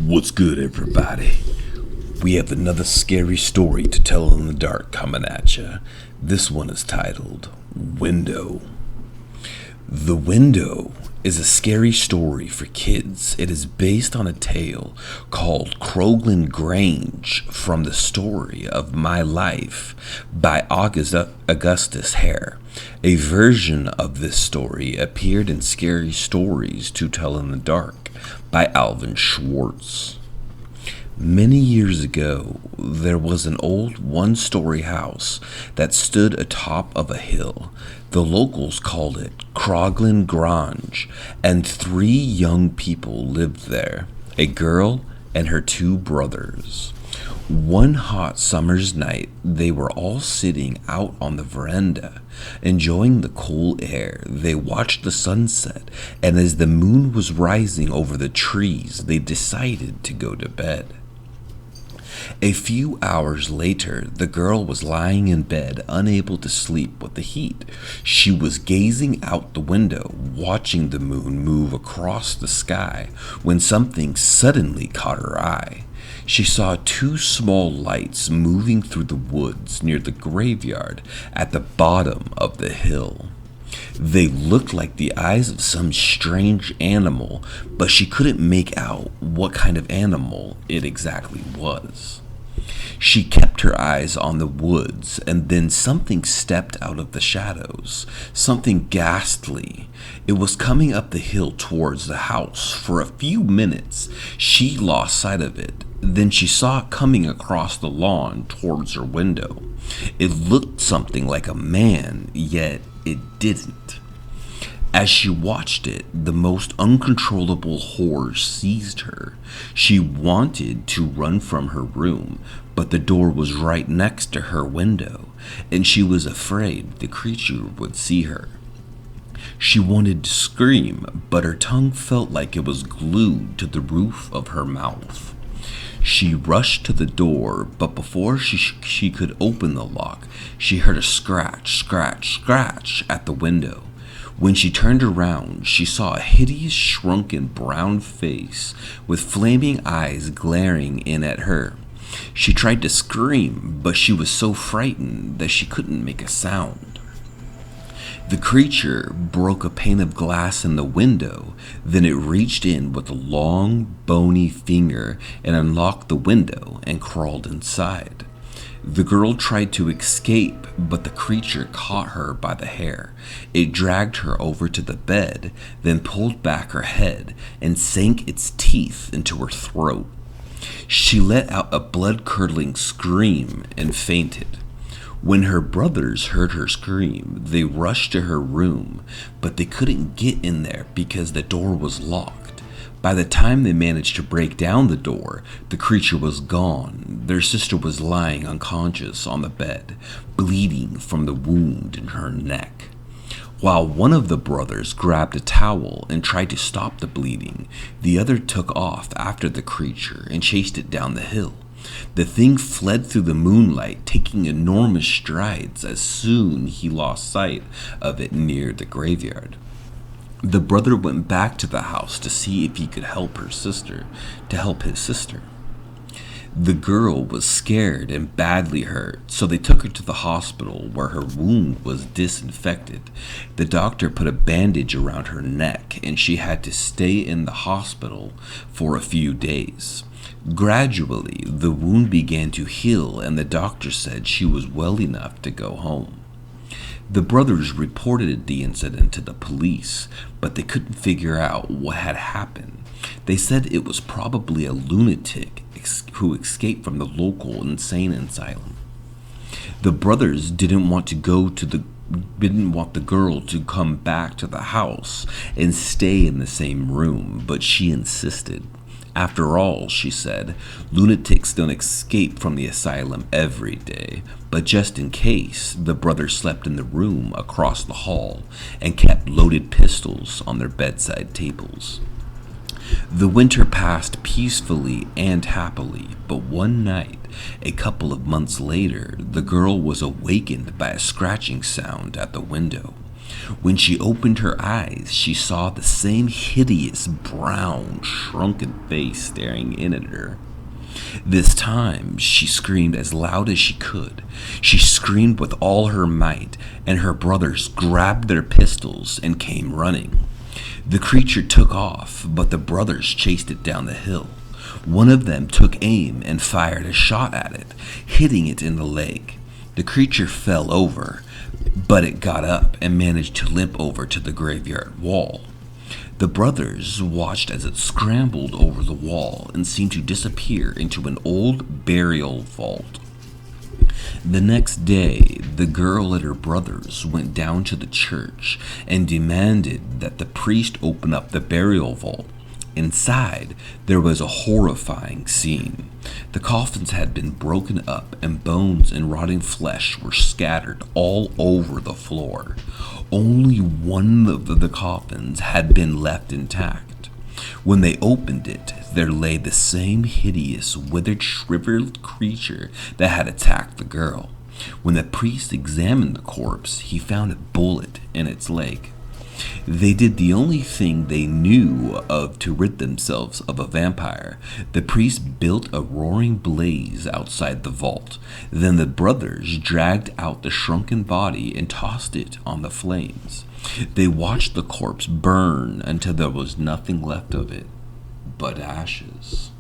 What's good, everybody? We have another scary story to tell in the dark coming at ya. This one is titled Window. The Window is a scary story for kids. It is based on a tale called Croglan Grange from the story of My Life by Augustus Hare. A version of this story appeared in Scary Stories to Tell in the Dark by Alvin Schwartz. Many years ago, there was an old one-story house that stood atop of a hill. The locals called it Croglan Grange, and 3 young people lived there, a girl and her 2 brothers. One hot summer's night, they were all sitting out on the veranda, enjoying the cool air. They watched the sunset, and as the moon was rising over the trees, they decided to go to bed. A few hours later, the girl was lying in bed, unable to sleep with the heat. She was gazing out the window, watching the moon move across the sky, when something suddenly caught her eye. She saw 2 small lights moving through the woods near the graveyard at the bottom of the hill. They looked like the eyes of some strange animal, but she couldn't make out what kind of animal it exactly was. She kept her eyes on the woods, and then something stepped out of the shadows, something ghastly. It was coming up the hill towards the house. For a few minutes, she lost sight of it. Then she saw it coming across the lawn towards her window. It looked something like a man, yet it didn't. As she watched it, the most uncontrollable horror seized her. She wanted to run from her room, but the door was right next to her window, and she was afraid the creature would see her. She wanted to scream, but her tongue felt like it was glued to the roof of her mouth. She rushed to the door, but before she could open the lock, she heard a scratch, scratch, scratch at the window. When she turned around, she saw a hideous, shrunken brown face with flaming eyes glaring in at her. She tried to scream, but she was so frightened that she couldn't make a sound. The creature broke a pane of glass in the window, then it reached in with a long, bony finger and unlocked the window and crawled inside. The girl tried to escape, but the creature caught her by the hair. It dragged her over to the bed, then pulled back her head and sank its teeth into her throat. She let out a blood-curdling scream and fainted. When her brothers heard her scream, they rushed to her room, but they couldn't get in there because the door was locked. By the time they managed to break down the door, the creature was gone. Their sister was lying unconscious on the bed, bleeding from the wound in her neck. While one of the brothers grabbed a towel and tried to stop the bleeding, the other took off after the creature and chased it down the hill. The thing fled through the moonlight, taking enormous strides as soon he lost sight of it near the graveyard. The brother went back to the house to see if he could help his sister. The girl was scared and badly hurt, so they took her to the hospital where her wound was disinfected. The doctor put a bandage around her neck, and she had to stay in the hospital for a few days. Gradually, the wound began to heal, and the doctor said she was well enough to go home. The brothers reported the incident to the police, but they couldn't figure out what had happened. They said it was probably a lunatic who escaped from the local insane asylum. The brothers didn't want the girl to come back to the house and stay in the same room, but she insisted. After all, she said, lunatics don't escape from the asylum every day, but just in case, the brothers slept in the room across the hall and kept loaded pistols on their bedside tables. The winter passed peacefully and happily, but one night, a couple of months later, the girl was awakened by a scratching sound at the window. When she opened her eyes, she saw the same hideous, brown, shrunken face staring in at her. This time, she screamed as loud as she could. She screamed with all her might, and her brothers grabbed their pistols and came running. The creature took off, but the brothers chased it down the hill. One of them took aim and fired a shot at it, hitting it in the leg. The creature fell over, but it got up and managed to limp over to the graveyard wall. The brothers watched as it scrambled over the wall and seemed to disappear into an old burial vault. The next day, the girl and her brothers went down to the church and demanded that the priest open up the burial vault. Inside, there was a horrifying scene. The coffins had been broken up, and bones and rotting flesh were scattered all over the floor. Only one of the coffins had been left intact. When they opened it, there lay the same hideous, withered, shriveled creature that had attacked the girl. When the priest examined the corpse, he found a bullet in its leg. They did the only thing they knew of to rid themselves of a vampire. The priest built a roaring blaze outside the vault. Then the brothers dragged out the shrunken body and tossed it on the flames. They watched the corpse burn until there was nothing left of it but ashes.